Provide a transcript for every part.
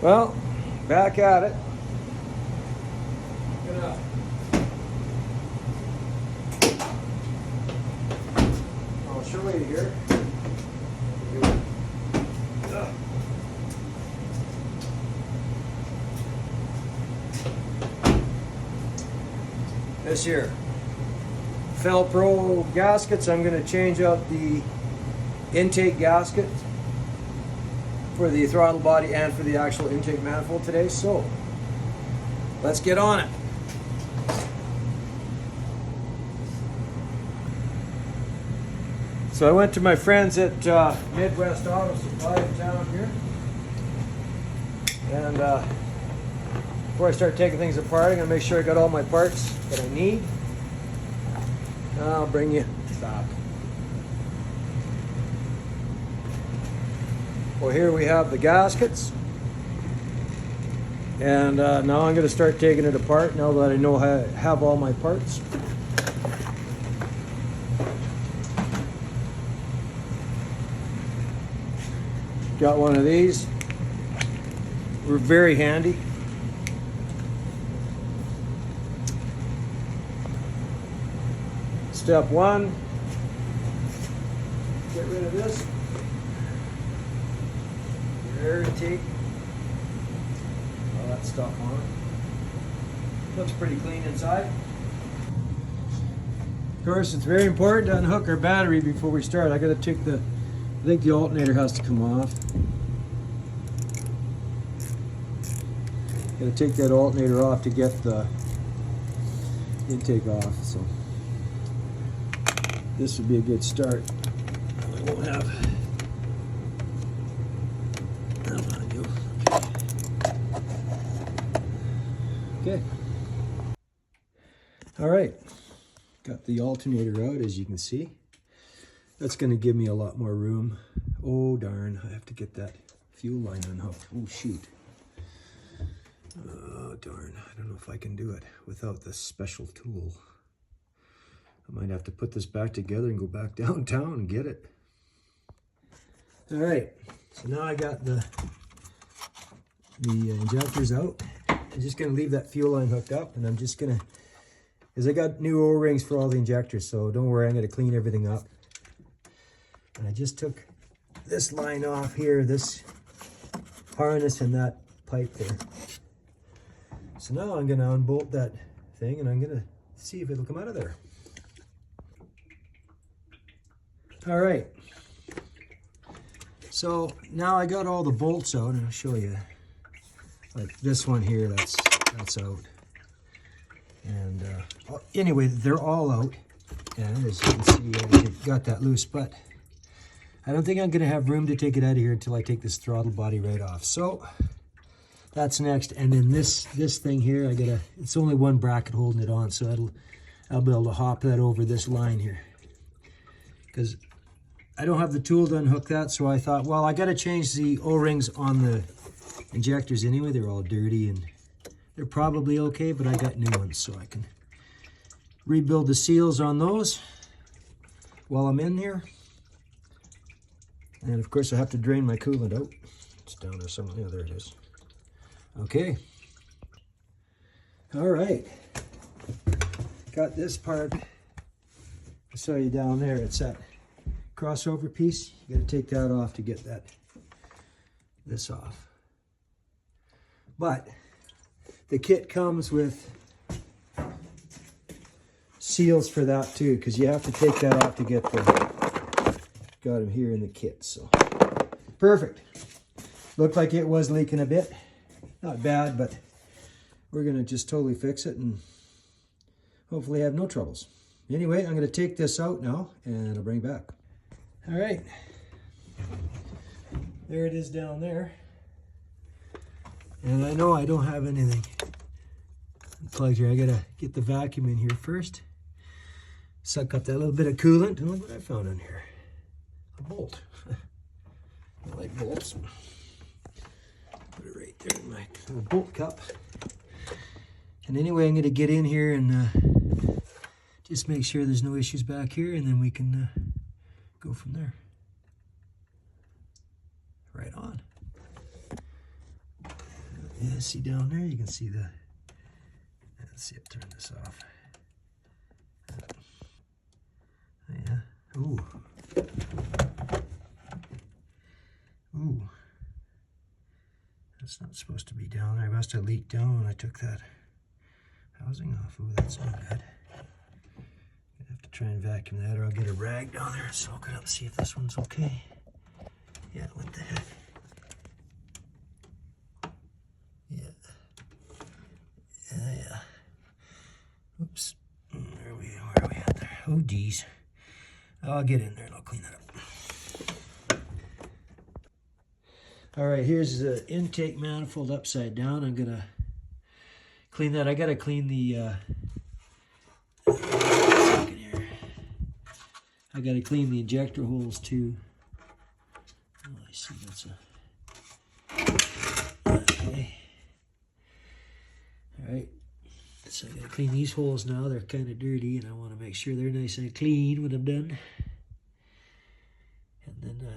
Well, back at it. I'll show you here. This here, Felpro gaskets. I'm going to change out the intake gasket for the throttle body and for the actual intake manifold today. So let's get on it. So I went to my friends at Midwest Auto Supply in town here, and before I start taking things apart, I'm going to make sure I got all my parts that I need. I'll bring you back. Well, here we have the gaskets, and now I'm going to start taking it apart now that I know how I have all my parts. Got one of these. We're very handy. Step one, get rid of this. Your air intake. All that stuff on it. Looks pretty clean inside. Of course, it's very important to unhook our battery before we start. I gotta take the, I think the alternator has to come off. Gotta take that alternator off to get the intake off. So this would be a good start. I won't have. Come on, you. Okay. All right. Got the alternator out, as you can see. That's going to give me a lot more room. Oh darn! I have to get that fuel line unhooked. Oh shoot! Oh darn! I don't know if I can do it without this special tool. I might have to put this back together and go back downtown and get it. All right, so now I got the injectors out. I'm just gonna leave that fuel line hooked up, and I'm just gonna, because I got new O-rings for all the injectors, so don't worry, I'm gonna clean everything up. And I just took this line off here, this harness and that pipe there. So now I'm gonna unbolt that thing, and I'm gonna see if it'll come out of there. All right, so now I got all the bolts out, and I'll show you. Like this one here, that's out. And anyway, they're all out. And as you can see, I got that loose, but I don't think I'm gonna have room to take it out of here until I take this throttle body right off. So that's next. And then this thing here, it's only one bracket holding it on, so I'll be able to hop that over this line here. Because I don't have the tool to unhook that, so I thought, well, I got to change the O-rings on the injectors anyway. They're all dirty, and they're probably okay, but I got new ones, so I can rebuild the seals on those while I'm in here. And of course, I have to drain my coolant out. It's down there somewhere. Yeah, there it is. Okay. All right. Got this part. I saw you down there. It's that crossover piece. You got to take that off to get this off. But the kit comes with seals for that too, because you have to take that off to get got them here in the kit. So perfect. Looked like it was leaking a bit. Not bad, but we're gonna just totally fix it and hopefully have no troubles. Anyway, I'm gonna take this out now and I'll bring it back. All right, there it is down there. And I know I don't have anything plugged here. I gotta get the vacuum in here first. Suck up that little bit of coolant, and look what I found in here. A bolt. I like bolts. Put it right there in my little bolt cup. And anyway, I'm gonna get in here and just make sure there's no issues back here, and then we can go from there. Right on. Yeah, see down there, you can see the, let's see, I'll turn this off. Yeah, ooh. Ooh. That's not supposed to be down there. I must have leaked down when I took that housing off. Ooh, that's not good. I have to try and vacuum that, or I'll get a rag down there and soak it up, see if this one's okay. Yeah, what the heck? Yeah. Yeah. Oops. Where are we at there? Oh, geez. I'll get in there and I'll clean that up. All right, here's the intake manifold upside down. I'm gonna clean that. I gotta clean the, second here. I gotta clean the injector holes too. Oh, I see that's a, okay. All right, so I gotta clean these holes now. They're kind of dirty and I wanna make sure they're nice and clean when I'm done. And then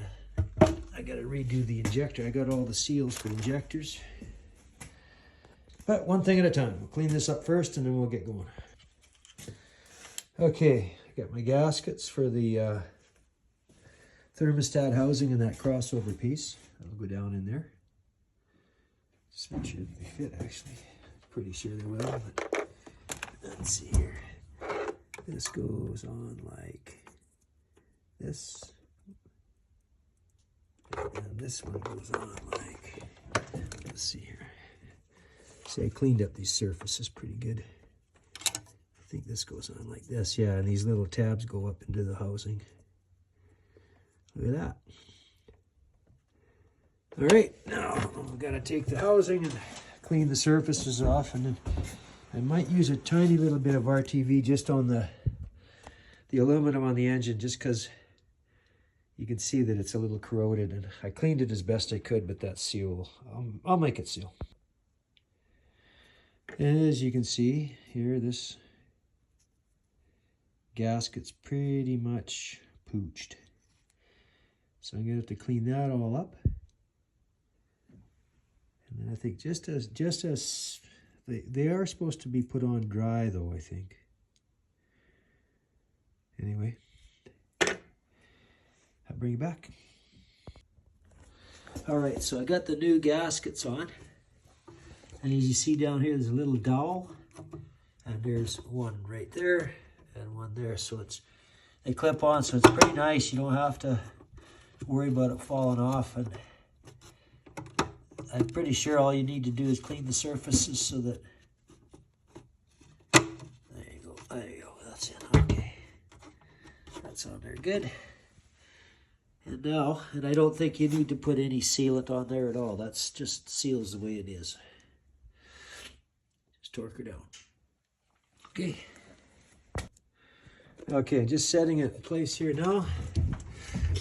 I gotta redo the injector. I got all the seals for the injectors. But one thing at a time. We'll clean this up first and then we'll get going. Okay, I got my gaskets for the thermostat housing and that crossover piece. I'll go down in there. Just make sure they fit actually. Pretty sure they will, but let's see here. This goes on like this. And this one goes on like, let's see here. See, I cleaned up these surfaces pretty good. I think this goes on like this. Yeah, and these little tabs go up into the housing. Look at that. All right, now we've got to take the housing and clean the surfaces off, and then I might use a tiny little bit of RTV just on the aluminum on the engine, just because you can see that it's a little corroded, and I cleaned it as best I could, but that seal, I'll make it seal. As you can see here, this gasket's pretty much pooched. So I'm gonna have to clean that all up. And then I think just as they are supposed to be put on dry though, I think. Anyway, I'll bring it back. All right, so I got the new gaskets on. And as you see down here, there's a little dowel. And there's one right there and one there. So they clip on, so it's pretty nice. You don't have to worry about it falling off. And I'm pretty sure all you need to do is clean the surfaces so that, there you go, that's it, okay. That's on there, good. And now, and I don't think you need to put any sealant on there at all. That's just seals the way it is. Just torque her down. Okay. Okay, just setting it in place here now.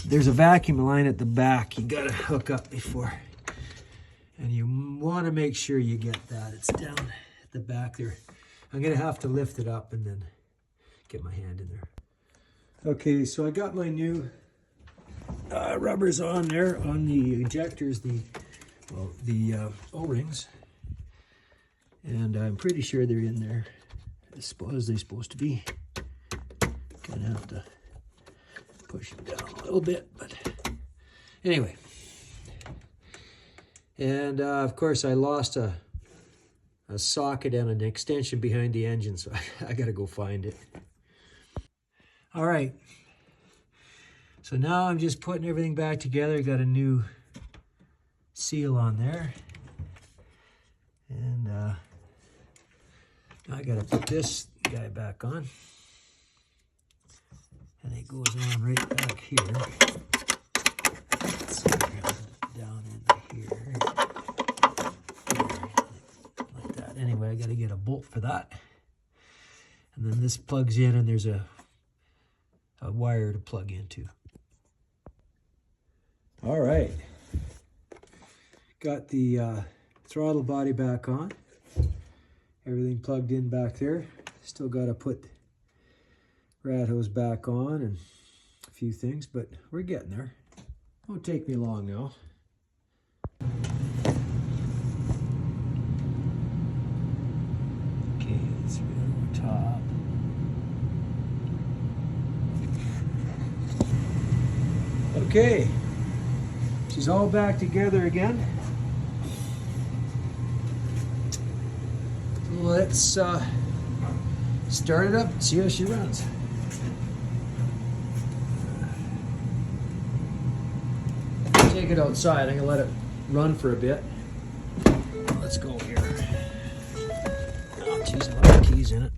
There's a vacuum line at the back you gotta hook up before. And you wanna make sure you get that. It's down at the back there. I'm gonna have to lift it up and then get my hand in there. Okay, so I got my new rubbers on there on the injectors, the O-rings, and I'm pretty sure they're in there as they're supposed to be. Gonna have to push them down a little bit, but anyway. And of course I lost a socket and an extension behind the engine, so I gotta go find it. All right. So now I'm just putting everything back together. Got a new seal on there. And I gotta put this guy back on. And it goes on right back here. Let's see, down in here. Like that. Anyway, I gotta get a bolt for that. And then this plugs in and there's a wire to plug into. All right, got the throttle body back on, everything plugged in back there. Still got to put rat hose back on and a few things, but we're getting there. Won't take me long now. through top. Okay, she's all back together again. Let's start it up and see how she runs. Take it outside. I'm gonna let it run for a bit. Let's go here. Oh, geez, a lot of keys in it.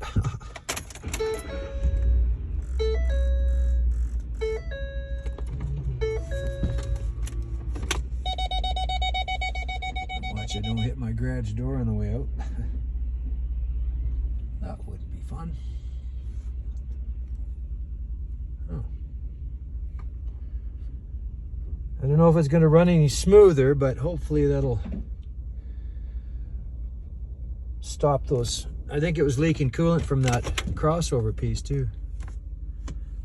Watch it don't hit my garage door on the way out. That would be fun. Oh. I don't know if it's going to run any smoother, but hopefully that'll stop those. I think it was leaking coolant from that crossover piece too.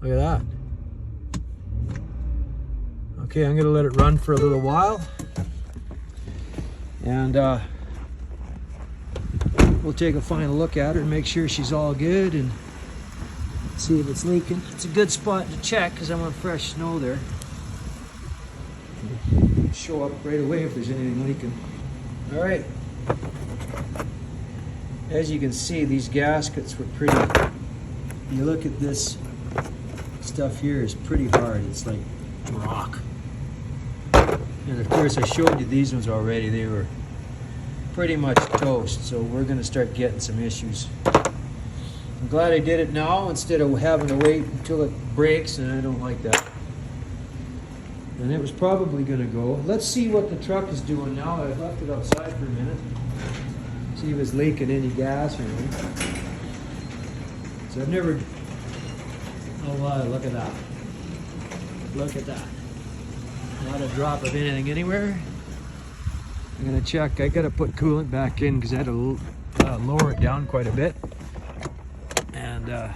Look at that. Okay, I'm going to let it run for a little while. And we'll take a final look at her and make sure she's all good and see if it's leaking. It's a good spot to check because I want fresh snow there. Show up right away if there's anything leaking. All right. As you can see, these gaskets were pretty. You look at this stuff here is pretty hard. It's like rock. And of course, I showed you these ones already. They were pretty much toast. So we're going to start getting some issues. I'm glad I did it now instead of having to wait until it breaks, and I don't like that. And it was probably going to go. Let's see what the truck is doing now. I've left it outside for a minute. See if it's leaking any gas or anything. So I've never. Oh wow! Look at that! Look at that! Not a drop of anything anywhere. I'm gonna check. I gotta put coolant back in because I had to lower it down quite a bit. And alright.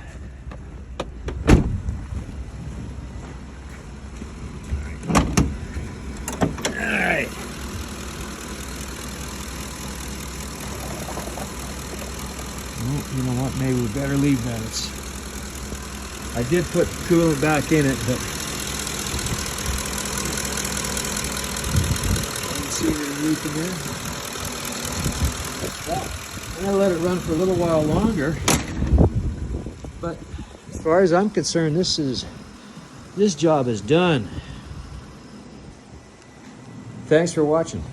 Oh, you know what? Maybe we better leave that. I did put coolant back in it, but see the leak in there. Well, I'm gonna let it run for a little while longer. But as far as I'm concerned, this job is done. Thanks for watching.